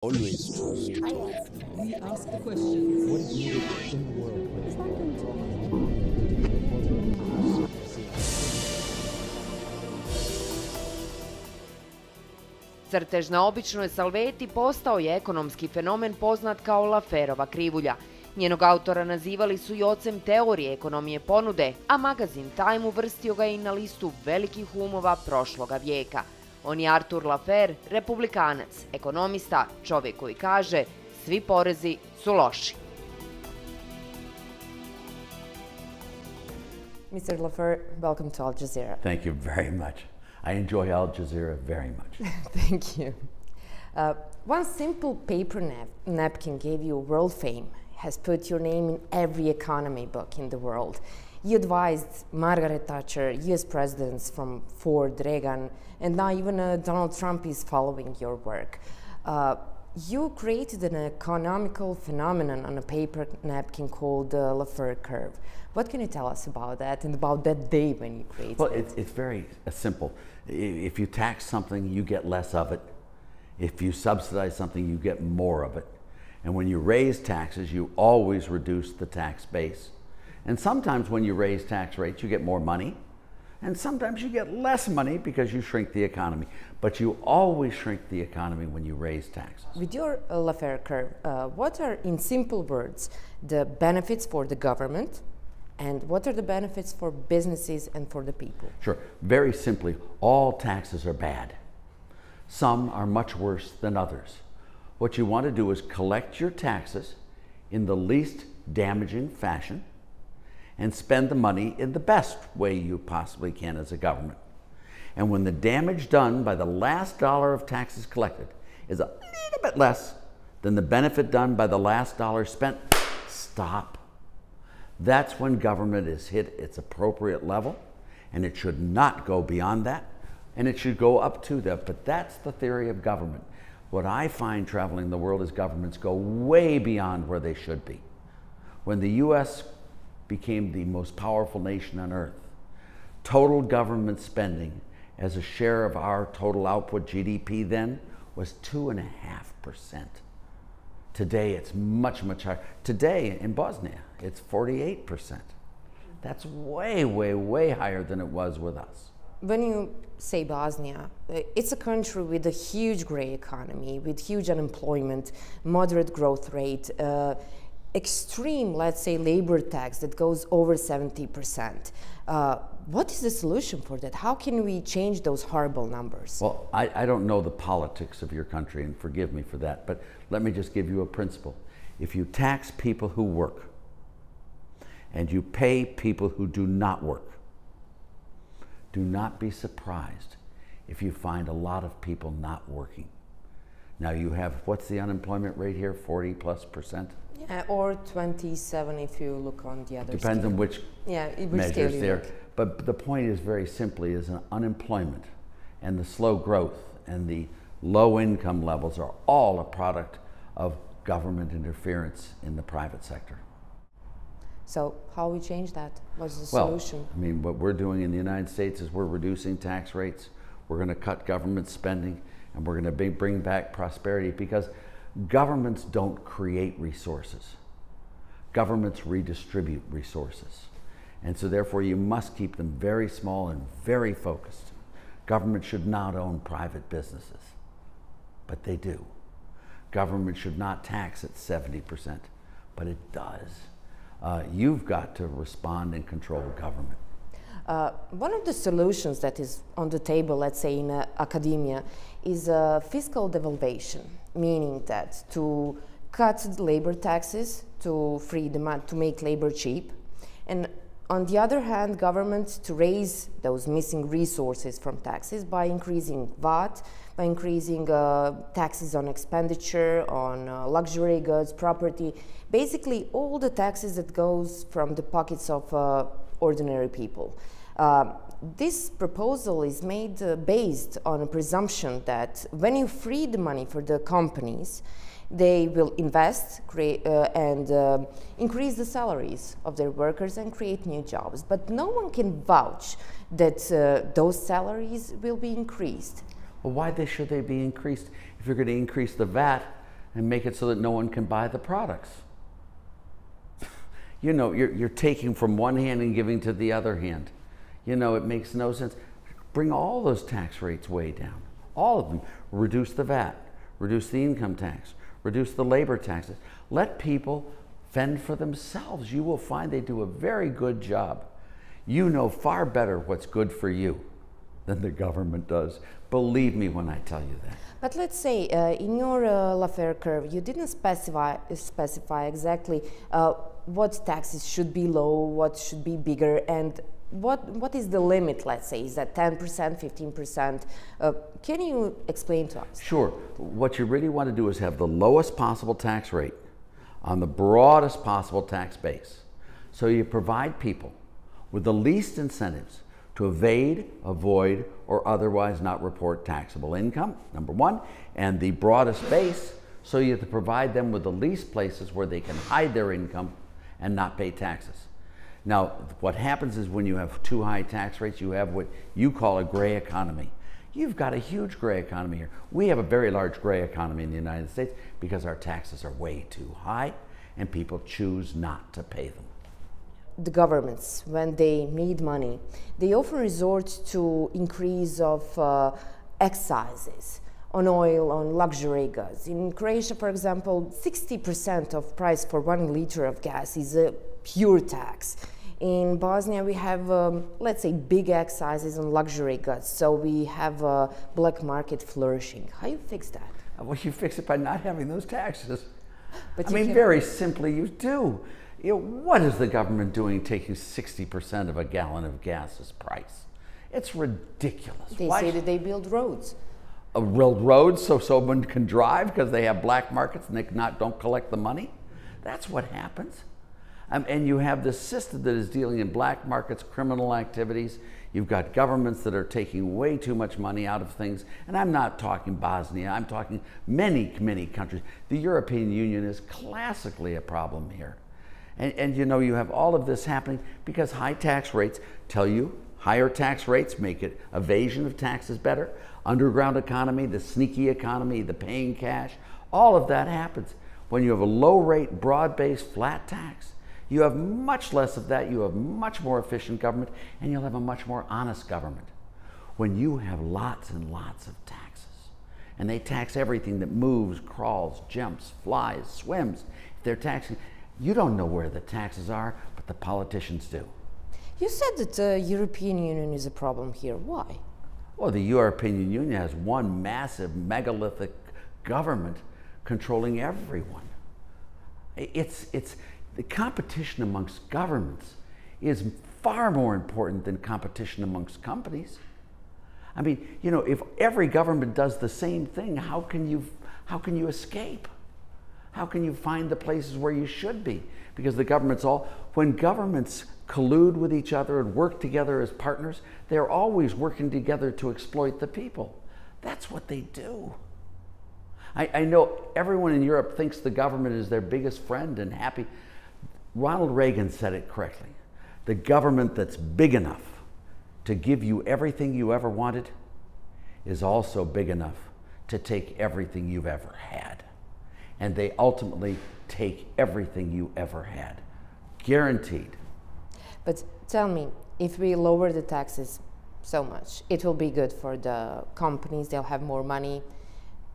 Always trust. We ask the questions. What is needed in the world? Crtež na običnoj salveti postao je ekonomski fenomen poznat kao Lafferova krivulja. Njenog autora nazivali su i ocem teorije ekonomije ponude, a magazin Time uvrstio ga i na listu velikih umova prošloga vijeka. On je Arthur Laffer, republikanac, ekonomista, čovjek koji kaže svi porezi su loši. Mr. Laffer, welcome to Al Jazeera. Thank you very much. I enjoy Al Jazeera very much. Thank you. One simple paper napkin gave you world fame, has put your name in every economy book in the world. You advised Margaret Thatcher, US presidents from Ford, Reagan, and now even Donald Trump is following your work. You created an economical phenomenon on a paper napkin called the Laffer curve. What can you tell us about that and about that day when you created it? Well, it's very simple. If you tax something, you get less of it. If you subsidize something, you get more of it. And when you raise taxes, you always reduce the tax base. And sometimes when you raise tax rates, you get more money. And sometimes you get less money because you shrink the economy. But you always shrink the economy when you raise taxes. With your Laffer curve, what are, in simple words, the benefits for the government, and what are the benefits for businesses and for the people? Sure. Very simply, all taxes are bad. Some are much worse than others. What you want to do is collect your taxes in the least damaging fashion and spend the money in the best way you possibly can as a government. And when the damage done by the last dollar of taxes collected is a little bit less than the benefit done by the last dollar spent, stop. That's when government has hit its appropriate level, and it should not go beyond that, and it should go up to that. But that's the theory of government. What I find traveling the world is governments go way beyond where they should be. When the US became the most powerful nation on earth, total government spending as a share of our total output GDP then was 2.5%. Today it's much, much higher. Today in Bosnia, it's 48%. That's way, way, way higher than it was with us. When you say Bosnia, it's a country with a huge gray economy, with huge unemployment, moderate growth rate, extreme, let's say, labor tax that goes over 70%. What is the solution for that? How can we change those horrible numbers? Well, I don't know the politics of your country, and forgive me for that, but let me just give you a principle. If you tax people who work and you pay people who do not work, do not be surprised if you find a lot of people not working. Now you have, what's the unemployment rate here, 40+%? Yeah, or 27 if you look on the other Depends scale. on which measures there. But the point is very simply is an unemployment and the slow growth and the low income levels are all a product of government interference in the private sector. So how we change that? What's the solution? Well, I mean, what we're doing in the United States is we're reducing tax rates, we're going to cut government spending, and we're going to bring back prosperity because governments don't create resources. Governments redistribute resources. And so therefore you must keep them very small and very focused. Government should not own private businesses, but they do. Government should not tax at 70%, but it does. You've got to respond and control government. One of the solutions that is on the table, let's say in academia, is fiscal devaluation, meaning that to cut labor taxes to free demand, to make labor cheap, and on the other hand, governments to raise those missing resources from taxes by increasing VAT, by increasing taxes on expenditure, on luxury goods, property, basically all the taxes that goes from the pockets of ordinary people. This proposal is made based on a presumption that when you free the money for the companies, they will invest and increase the salaries of their workers and create new jobs. But no one can vouch that those salaries will be increased. Well, why should they be increased? If you're going to increase the VAT, and make it so that no one can buy the products. You know, you're taking from one hand and giving to the other hand. You know, it makes no sense. Bring all those tax rates way down. All of them. Reduce the VAT, reduce the income tax, reduce the labor taxes. Let people fend for themselves. You will find they do a very good job. You know far better what's good for you than the government does. Believe me when I tell you that. But let's say in your Laffer curve, you didn't specify exactly what taxes should be low, what should be bigger, and what is the limit, let's say? Is that 10%, 15%? Can you explain to us? Sure. What you really want to do is have the lowest possible tax rate on the broadest possible tax base. So you provide people with the least incentives to evade, avoid, or otherwise not report taxable income, number one, and the broadest base, so you have to provide them with the least places where they can hide their income and not pay taxes. Now, what happens is when you have too high tax rates, you have what you call a gray economy. You've got a huge gray economy here. We have a very large gray economy in the United States because our taxes are way too high and people choose not to pay them. The governments, when they need money, they often resort to increase of excises on oil, on luxury goods. In Croatia, for example, 60% of price for 1 liter of gas is a pure tax. In Bosnia, we have, let's say, big excises on luxury goods, so we have a black market flourishing. How do you fix that? Well, you fix it by not having those taxes. But I mean, very simply, you do. You know, what is the government doing taking 60% of a gallon of gas's price? It's ridiculous. They say that they build roads. Build roads so someone can drive because they have black markets and they don't collect the money? That's what happens. And you have this system that is dealing in black markets, criminal activities. You've got governments that are taking way too much money out of things. And I'm not talking Bosnia, I'm talking many, many countries. The European Union is classically a problem here. And you know, you have all of this happening because high tax rates tell you higher tax rates make it evasion of taxes better. Underground economy, the sneaky economy, the paying cash, all of that happens. When you have a low rate, broad-based, flat tax, you have much less of that, you have much more efficient government, and you'll have a much more honest government. When you have lots and lots of taxes, and they tax everything that moves, crawls, jumps, flies, swims, if they're taxing, you don't know where the taxes are, but the politicians do. You said that the European Union is a problem here. Why? Well, the European Union has one massive megalithic government controlling everyone. The competition amongst governments is far more important than competition amongst companies. I mean, you know, if every government does the same thing, how can you escape? How can you find the places where you should be? Because the governments when governments collude with each other and work together as partners, they're always working together to exploit the people. That's what they do. I know everyone in Europe thinks the government is their biggest friend and happy. Ronald Reagan said it correctly. The government that's big enough to give you everything you ever wanted is also big enough to take everything you've ever had. And they ultimately take everything you ever had. Guaranteed. But tell me, if we lower the taxes so much, it will be good for the companies, they'll have more money,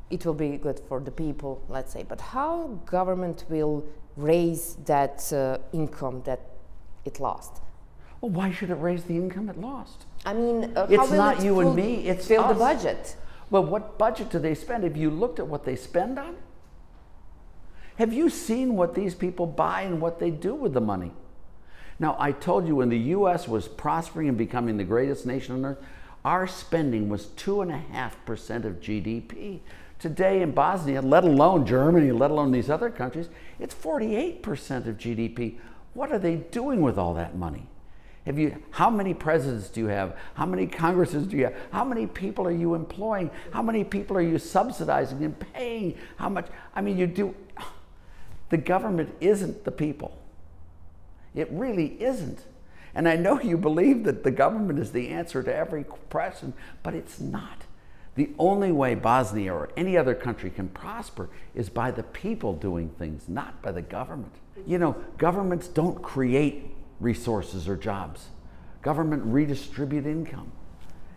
it will be good for the people, let's say. But how government will raise that income that it lost? Well, why should it raise the income it lost? I mean, it's how will not it you and me, it's fill us. the budget? Well, what budget do they spend? Have you looked at what they spend on? Have you seen what these people buy and what they do with the money? Now, I told you when the U.S. was prospering and becoming the greatest nation on earth, our spending was 2.5% of GDP. Today in Bosnia, let alone Germany, let alone these other countries, it's 48% of GDP. What are they doing with all that money? How many presidents do you have? How many Congresses do you have? How many people are you employing? How many people are you subsidizing and paying? How much? I mean, the government isn't the people. It really isn't. And I know you believe that the government is the answer to every question, but it's not. The only way Bosnia or any other country can prosper is by the people doing things, not by the government. You know, governments don't create resources or jobs. Government redistribute income.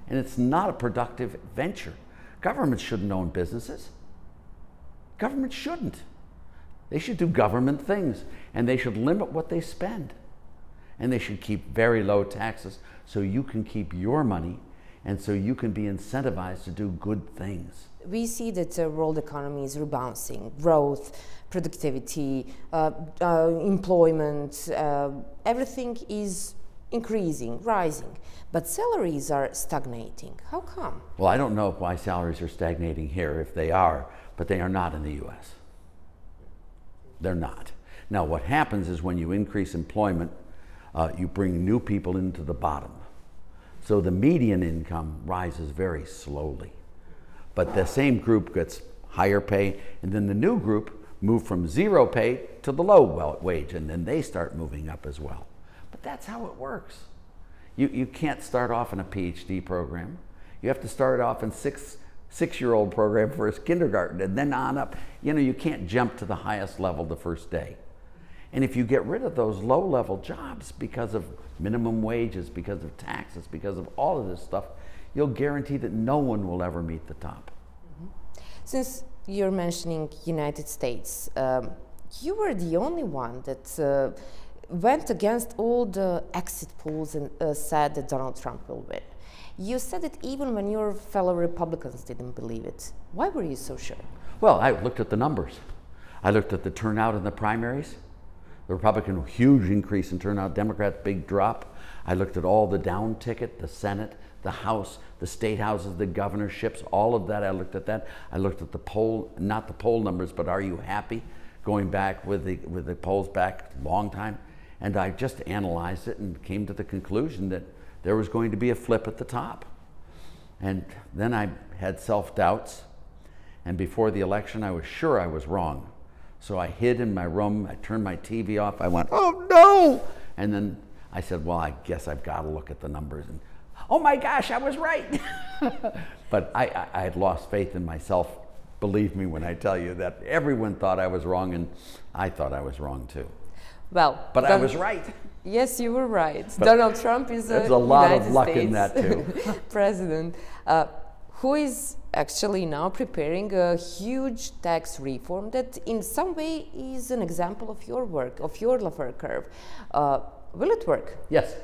And it's not a productive venture. Governments shouldn't own businesses. Governments shouldn't. They should do government things, and they should limit what they spend. And they should keep very low taxes so you can keep your money and so you can be incentivized to do good things. We see that the world economy is rebounding, growth, productivity, employment, everything is increasing, rising, but salaries are stagnating. How come? Well, I don't know why salaries are stagnating here, if they are, but they are not in the US. They're not. Now, what happens is when you increase employment, you bring new people into the bottom. So the median income rises very slowly. But the same group gets higher pay, and then the new group move from zero pay to the low wage, and then they start moving up as well. But that's how it works. You can't start off in a PhD program. You have to start off in six-year-old program first, kindergarten, and then on up. You know, you can't jump to the highest level the first day. And if you get rid of those low-level jobs because of minimum wages, because of taxes, because of all of this stuff, you'll guarantee that no one will ever meet the top. Since you're mentioning United States, you were the only one that went against all the exit polls and said that Donald Trump will win. You said it even when your fellow Republicans didn't believe it. Why were you so sure? Well, I looked at the numbers. I looked at the turnout in the primaries. The Republican, huge increase in turnout, Democrat, big drop. I looked at all the down ticket, the Senate, the House, the state houses, the governorships, all of that. I looked at that. I looked at the poll, not the poll numbers, but are you happy? Going back with the polls back a long time. And I just analyzed it and came to the conclusion that there was going to be a flip at the top. And then I had self-doubts. And before the election, I was sure I was wrong. So I hid in my room, I turned my TV off, I went, oh no! And then I said, well, I guess I've got to look at the numbers. And oh my gosh, I was right! But I had lost faith in myself. Believe me when I tell you that everyone thought I was wrong, and I thought I was wrong too. Well, but I was right. Yes, you were right. But Donald Trump is there's a lot United of luck States in that too. president, who is actually now preparing a huge tax reform that in some way is an example of your work, of your Laffer curve. Will it work? Yes.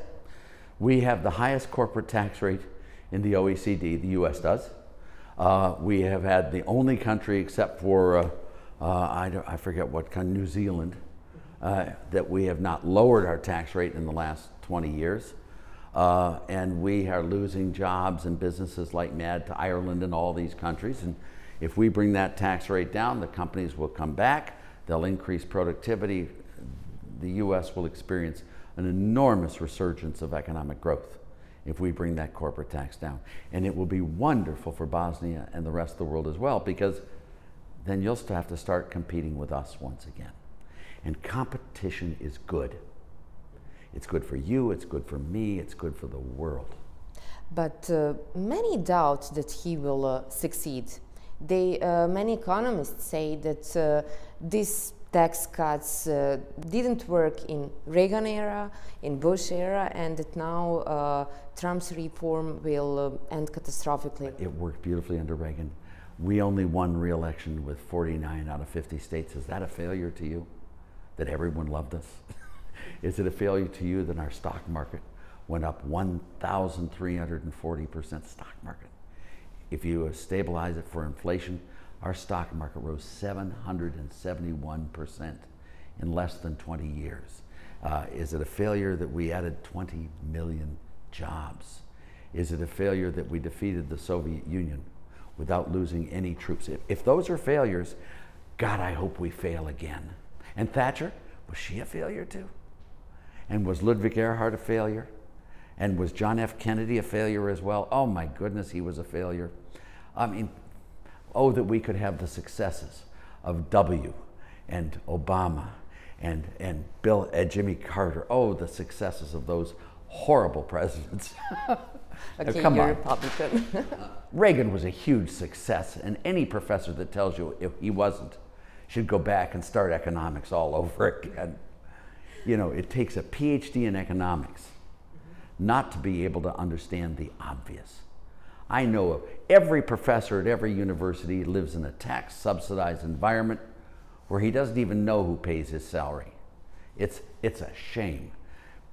We have the highest corporate tax rate in the OECD, the US does. We have had the only country except for, I forget what country, New Zealand, that we have not lowered our tax rate in the last 20 years. And we are losing jobs and businesses like mad to Ireland and all these countries. And if we bring that tax rate down, the companies will come back, they'll increase productivity. The US will experience an enormous resurgence of economic growth if we bring that corporate tax down. And it will be wonderful for Bosnia and the rest of the world as well, because then you'll still have to start competing with us once again. And competition is good. It's good for you, it's good for me, it's good for the world. But many doubt that he will succeed. Many economists say that these tax cuts didn't work in Reagan era, in Bush era, and that now Trump's reform will end catastrophically. It worked beautifully under Reagan. We only won re-election with 49 out of 50 states. Is that a failure to you? That everyone loved us? Is it a failure to you that our stock market went up 1,340% stock market? If you stabilize it for inflation, our stock market rose 771% in less than 20 years. Is it a failure that we added 20 million jobs? Is it a failure that we defeated the Soviet Union without losing any troops? If those are failures, God, I hope we fail again. And Thatcher, was she a failure too? And was Ludwig Erhard a failure? And was John F. Kennedy a failure as well? Oh my goodness, he was a failure. I mean, oh, that we could have the successes of W. and Obama and Jimmy Carter. Oh, the successes of those horrible presidents. Okay, come you're on. Republican. Reagan was a huge success, and any professor that tells you if he wasn't should go back and start economics all over again. You know, it takes a PhD in economics not to be able to understand the obvious. I know of every professor at every university lives in a tax-subsidized environment where he doesn't even know who pays his salary. It's a shame.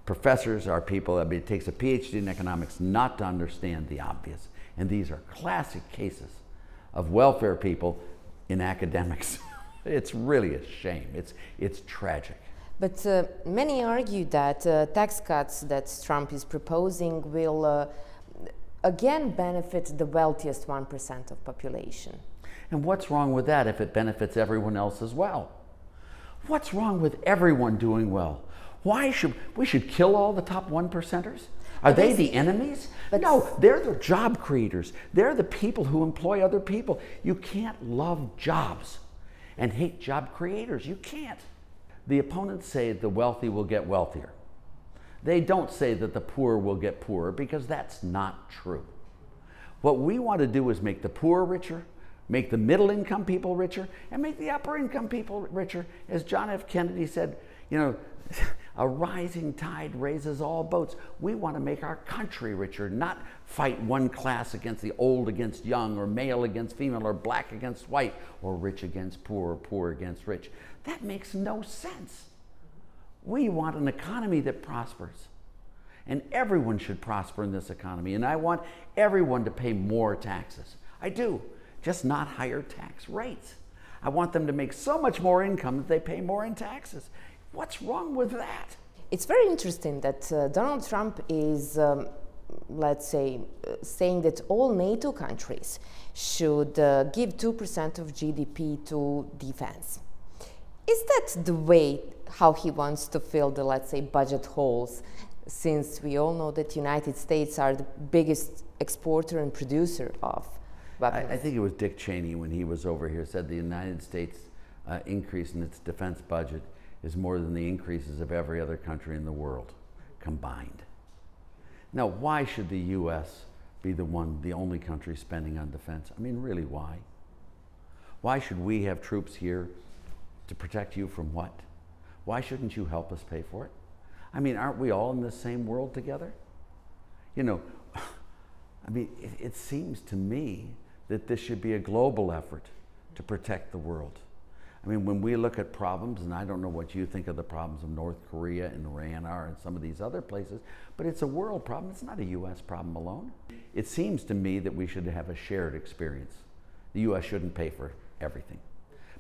Professors are people, I mean, it takes a PhD in economics not to understand the obvious. And these are classic cases of welfare people in academics. It's really a shame. It's tragic. But many argue that tax cuts that Trump is proposing will again benefit the wealthiest 1% of population. And what's wrong with that if it benefits everyone else as well? What's wrong with everyone doing well? Why should we kill all the top 1%ers? Are they the enemies? No, they're the job creators. They're the people who employ other people. You can't love jobs and hate job creators. You can't. The opponents say the wealthy will get wealthier. They don't say that the poor will get poorer, because that's not true. What we want to do is make the poor richer, make the middle income people richer, and make the upper income people richer. As John F. Kennedy said, you know, a rising tide raises all boats. We want to make our country richer, not fight one class against the old against young, or male against female, or black against white, or rich against poor, or poor against rich. That makes no sense. We want an economy that prospers. And everyone should prosper in this economy. And I want everyone to pay more taxes. I do, just not higher tax rates. I want them to make so much more income that they pay more in taxes. What's wrong with that? It's very interesting that Donald Trump is, let's say, saying that all NATO countries should give 2% of GDP to defense. Is that the way how he wants to fill the, let's say, budget holes, since we all know that United States are the biggest exporter and producer of weapons? I think it was Dick Cheney, when he was over here, said the United States increase in its defense budget is more than the increases of every other country in the world combined. Now, why should the U.S. be the only country spending on defense? I mean, really, why? Why should we have troops here to protect you from what? Why shouldn't you help us pay for it? I mean, aren't we all in the same world together? You know, I mean, it seems to me that this should be a global effort to protect the world. I mean, when we look at problems, and I don't know what you think of the problems of North Korea and Iran are and some of these other places, but it's a world problem. It's not a U.S. problem alone. It seems to me that we should have a shared experience. The U.S. shouldn't pay for everything.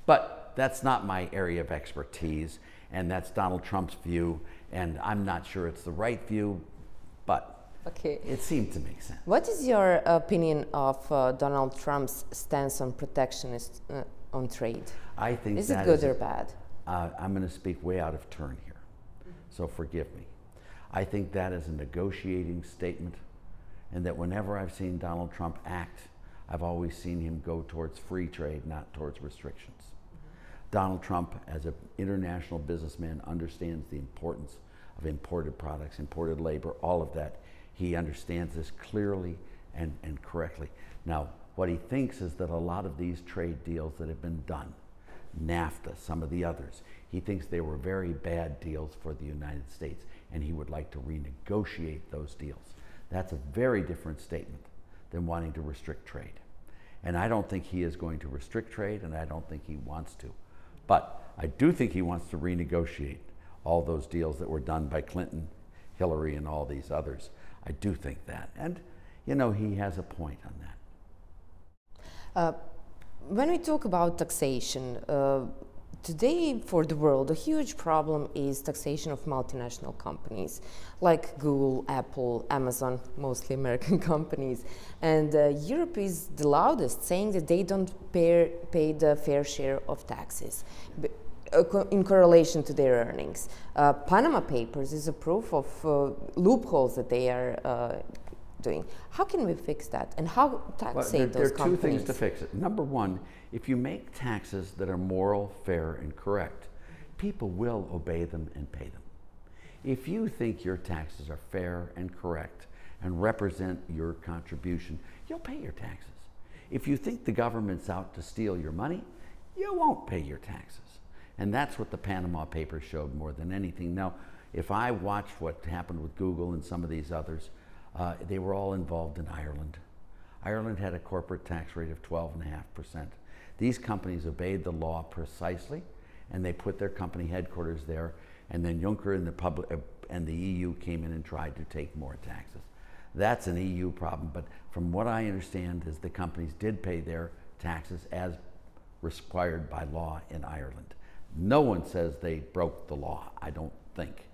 But that's not my area of expertise, and that's Donald Trump's view, and I'm not sure it's the right view, but it seemed to make sense. What is your opinion of Donald Trump's stance on protectionist on trade? I think is it good or bad? I'm going to speak way out of turn here, so forgive me. I think that is a negotiating statement, and that whenever I've seen Donald Trump act, I've always seen him go towards free trade, not towards restrictions. Donald Trump, as an international businessman, understands the importance of imported products, imported labor, all of that. He understands this clearly and correctly. Now, what he thinks is that a lot of these trade deals that have been done, NAFTA, some of the others, he thinks they were very bad deals for the United States, and he would like to renegotiate those deals. That's a very different statement than wanting to restrict trade. And I don't think he is going to restrict trade, and I don't think he wants to. But I do think he wants to renegotiate all those deals that were done by Clinton, Hillary, and all these others. I do think that. And, you know, he has a point on that. When we talk about taxation, today for the world, a huge problem is taxation of multinational companies like Google, Apple, Amazon, mostly American companies. And Europe is the loudest, saying that they don't pay the fair share of taxes in correlation to their earnings. Panama Papers is a proof of loopholes that they are doing. How can we fix that? And how taxate those companies? There are two things to fix it. Number one, if you make taxes that are moral, fair, and correct, people will obey them and pay them. If you think your taxes are fair and correct and represent your contribution, you'll pay your taxes. If you think the government's out to steal your money, you won't pay your taxes. And that's what the Panama Papers showed more than anything. Now, if I watched what happened with Google and some of these others, they were all involved in Ireland. Ireland had a corporate tax rate of 12.5%. These companies obeyed the law precisely, and they put their company headquarters there, and then Juncker and the EU came in and tried to take more taxes. That's an EU problem, but from what I understand is the companies did pay their taxes as required by law in Ireland. No one says they broke the law, I don't think.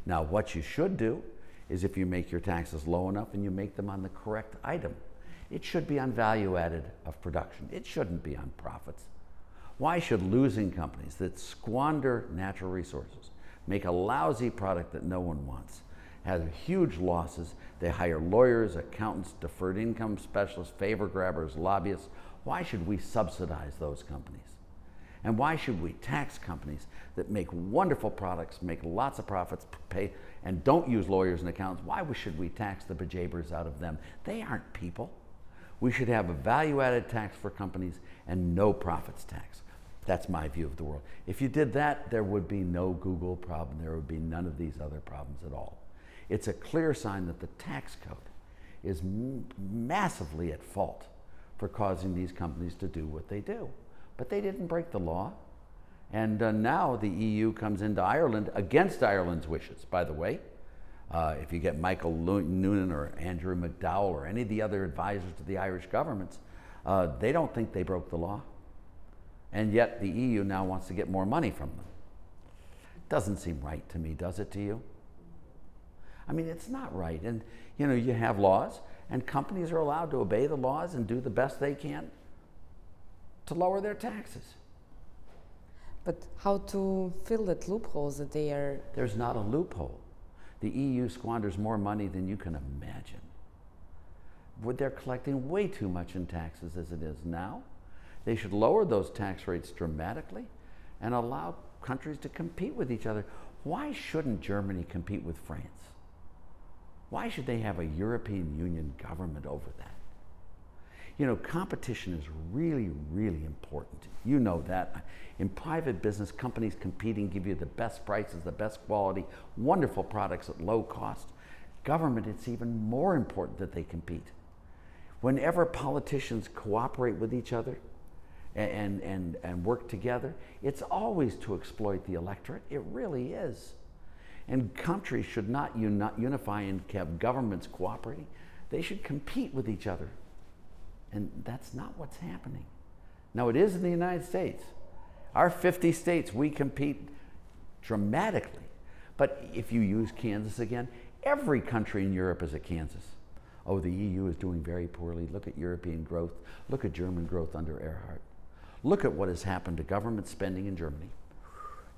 Now, what you should do is if you make your taxes low enough and you make them on the correct item, it should be on value added of production. It shouldn't be on profits. Why should losing companies that squander natural resources, make a lousy product that no one wants, have huge losses, they hire lawyers, accountants, deferred income specialists, favor grabbers, lobbyists, why should we subsidize those companies? And why should we tax companies that make wonderful products, make lots of profits, pay, and don't use lawyers and accountants? Why should we tax the bejabbers out of them? They aren't people. We should have a value-added tax for companies and no profits tax. That's my view of the world. If you did that, there would be no Google problem. There would be none of these other problems at all. It's a clear sign that the tax code is massively at fault for causing these companies to do what they do. But they didn't break the law. And now the EU comes into Ireland against Ireland's wishes, by the way. If you get Michael Noonan or Andrew McDowell or any of the other advisors to the Irish governments, they don't think they broke the law. And yet the EU now wants to get more money from them. Doesn't seem right to me, does it to you? I mean, it's not right. And you know, you have laws, and companies are allowed to obey the laws and do the best they can to lower their taxes. But how to fill that loopholes that they are... There's not a loophole. The EU squanders more money than you can imagine. They're collecting way too much in taxes as it is now. They should lower those tax rates dramatically and allow countries to compete with each other. Why shouldn't Germany compete with France? Why should they have a European Union government over that? You know, competition is really, really important. You know that. In private business, companies competing give you the best prices, the best quality, wonderful products at low cost. Government, it's even more important that they compete. Whenever politicians cooperate with each other and work together, it's always to exploit the electorate. It really is. And countries should not unify and have governments cooperating. They should compete with each other. And that's not what's happening. Now, it is in the United States. Our 50 states, we compete dramatically. But if you use Kansas again, every country in Europe is a Kansas. Oh, the EU is doing very poorly. Look at European growth. Look at German growth under Erhard. Look at what has happened to government spending in Germany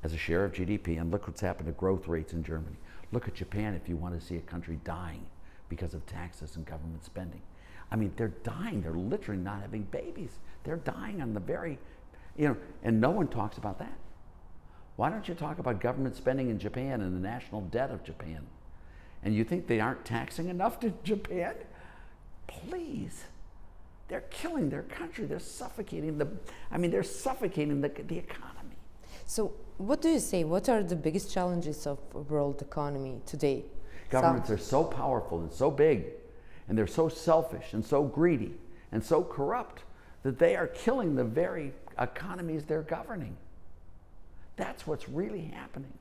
as a share of GDP, and look what's happened to growth rates in Germany. Look at Japan if you want to see a country dying because of taxes and government spending. I mean, they're dying. They're literally not having babies. They're dying on the very, you know, and no one talks about that. Why don't you talk about government spending in Japan and the national debt of Japan? And you think they aren't taxing enough to Japan? Please. They're killing their country. They're suffocating they're suffocating the economy. So what do you say? What are the biggest challenges of world economy today? Governments are so powerful and so big, and they're so selfish and so greedy and so corrupt that they are killing the very economies they're governing. That's what's really happening.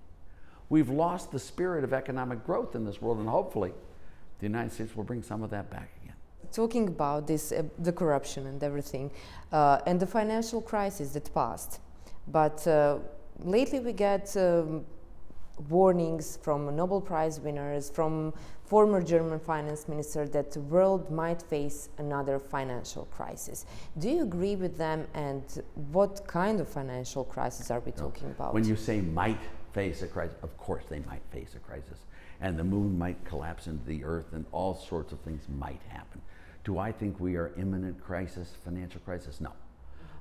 We've lost the spirit of economic growth in this world, and hopefully the United States will bring some of that back again. Talking about this, the corruption and everything, and the financial crisis that passed, but lately we get warnings from Nobel Prize winners, from former German finance minister, that the world might face another financial crisis. Do you agree with them, and what kind of financial crisis are we talking about? When you say might face a crisis, of course they might face a crisis, and the moon might collapse into the earth, and all sorts of things might happen. Do I think we are imminent crisis, financial crisis? No.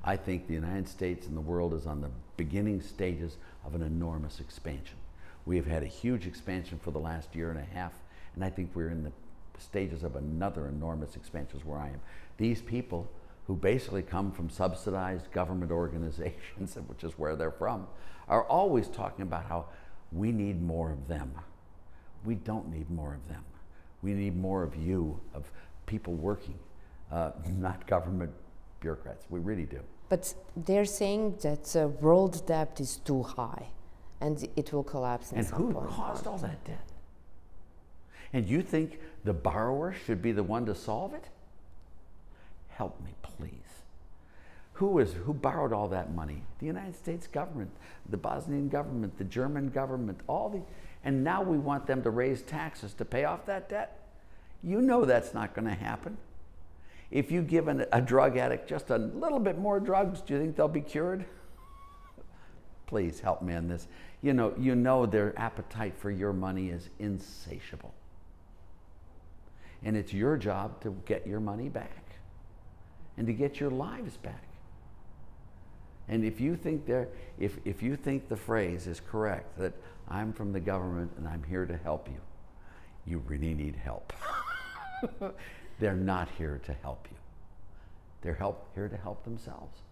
I think the United States and the world is on the beginning stages of an enormous expansion. We have had a huge expansion for the last year and a half, and I think we're in the stages of another enormous expansion is where I am. These people who basically come from subsidized government organizations, which is where they're from, are always talking about how we need more of them. We don't need more of them. We need more of you, of people working, not government bureaucrats. We really do. But they're saying that world debt is too high and it will collapse in some point. And who caused all that debt? And you think the borrower should be the one to solve it? Help me, please. Who borrowed all that money? The United States government, the Bosnian government, the German government, and now we want them to raise taxes to pay off that debt? You know that's not going to happen. If you give a drug addict just a little bit more drugs, do you think they'll be cured? Please help me on this. You know their appetite for your money is insatiable. And it's your job to get your money back and to get your lives back. And if you think if you think the phrase is correct, that I'm from the government and I'm here to help you, you really need help. They're not here to help you. They're here to help themselves.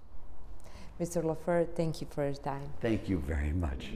Mr. Laffer, thank you for your time. Thank you very much.